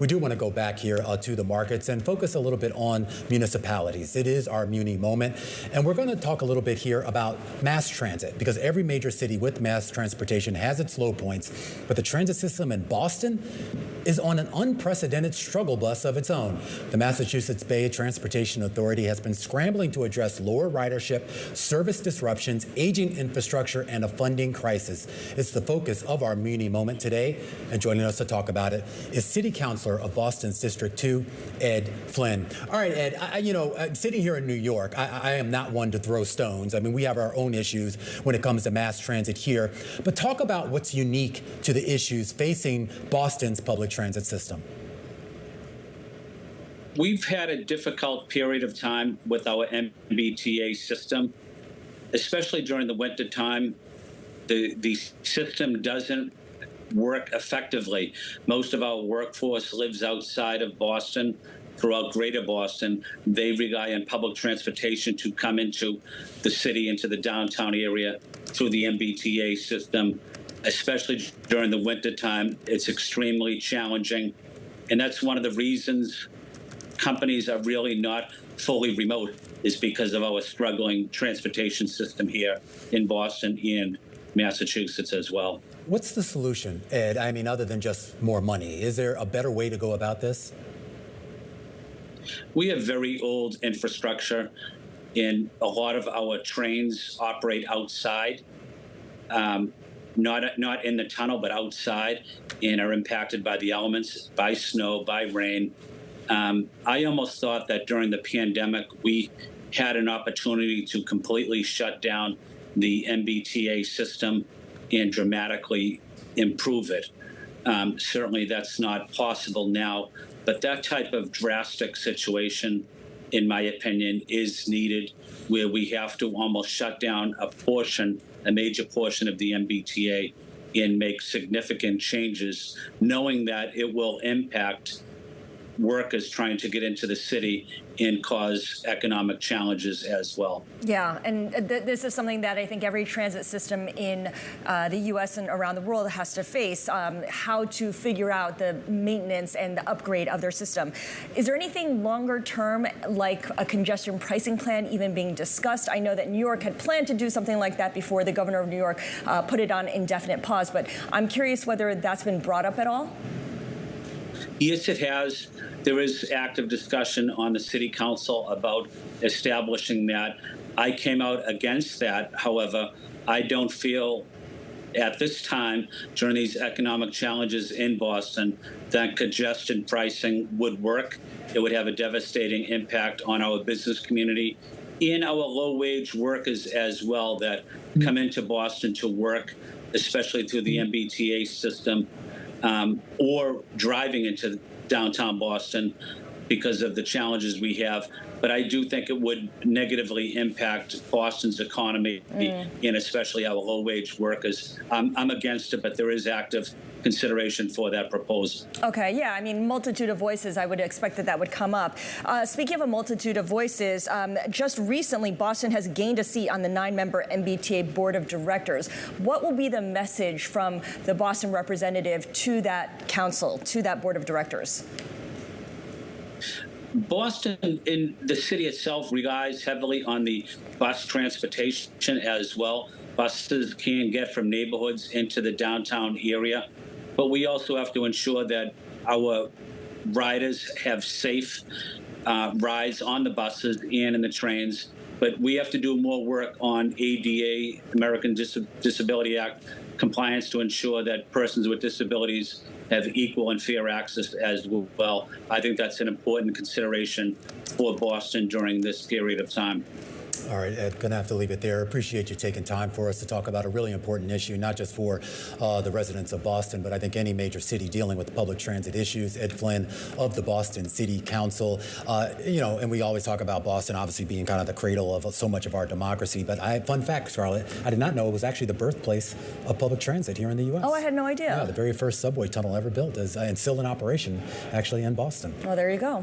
We do want to go back here to the markets and focus a little bit on municipalities. It is our Muni moment, and we're going to talk a little bit here about mass transit, because every major city with mass transportation has its low points, but the transit system in Boston is on an unprecedented struggle bus of its own. The Massachusetts Bay Transportation Authority has been scrambling to address lower ridership, service disruptions, aging infrastructure, and a funding crisis. It's the focus of our Muni moment today, and joining us to talk about it is City Councilor of Boston's District 2, Ed Flynn. All right, Ed, sitting here in New York, I am not one to throw stones. I mean, we have our own issues when it comes to mass transit here, but talk about what's unique to the issues facing Boston's public transit system. We've had a difficult period of time with our MBTA system, especially during the winter time. The system doesn't work effectively. Most of our workforce lives outside of Boston, throughout greater Boston. They rely on public transportation to come into the city, into the downtown area through the MBTA system. Especially during the winter time, it's extremely challenging. And that's one of the reasons companies are really not fully remote, is because of our struggling transportation system here in Boston and Massachusetts as well. What's the solution, Ed? I mean, other than just more money, is there a better way to go about this? We have very old infrastructure, and a lot of our trains operate outside, not in the tunnel, but outside, and are impacted by the elements, by snow, by rain. I almost thought that during the pandemic, we had an opportunity to completely shut down the MBTA system and dramatically improve it. Certainly that's not possible now, but that type of drastic situation, in my opinion, is needed, where we have to almost shut down a major portion of the MBTA and make significant changes, knowing that it will impact workers trying to get into the city and cause economic challenges as well. Yeah, and this is something that I think every transit system in the U.S. and around the world has to face, how to figure out the maintenance and the upgrade of their system. Is there anything longer term, like a congestion pricing plan, even being discussed? I know that New York had planned to do something like that before the governor of New York put it on indefinite pause, but I'm curious whether that's been brought up at all? Yes, it has. There is active discussion on the City Council about establishing that. I came out against that. However, I don't feel at this time, during these economic challenges in Boston, that congestion pricing would work. It would have a devastating impact on our business community and our low-wage workers as well that come into Boston to work, especially through the MBTA system, or driving into downtown Boston because of the challenges we have. But I do think it would negatively impact Boston's economy and especially our low-wage workers. I'm against it, but there is active consideration for that proposal. Okay, yeah, I mean, multitude of voices, I would expect that would come up. Speaking of a multitude of voices, just recently, Boston has gained a seat on the 9-member MBTA Board of Directors. What will be the message from the Boston representative to that council, to that Board of Directors? Boston, in the city itself, relies heavily on the bus transportation as well. Buses can get from neighborhoods into the downtown area, but we also have to ensure that our riders have safe rides on the buses and in the trains. But we have to do more work on ADA, American Disability Act, compliance to ensure that persons with disabilities have equal and fair access as well. I think that's an important consideration for Boston during this period of time. All right, Ed, going to have to leave it there. Appreciate you taking time for us to talk about a really important issue, not just for the residents of Boston, but I think any major city dealing with public transit issues. Ed Flynn of the Boston City Council. And we always talk about Boston obviously being kind of the cradle of so much of our democracy. But fun fact, Charlotte, I did not know it was actually the birthplace of public transit here in the U.S. Oh, I had no idea. Yeah, the very first subway tunnel ever built is and still in operation actually in Boston. Well, there you go.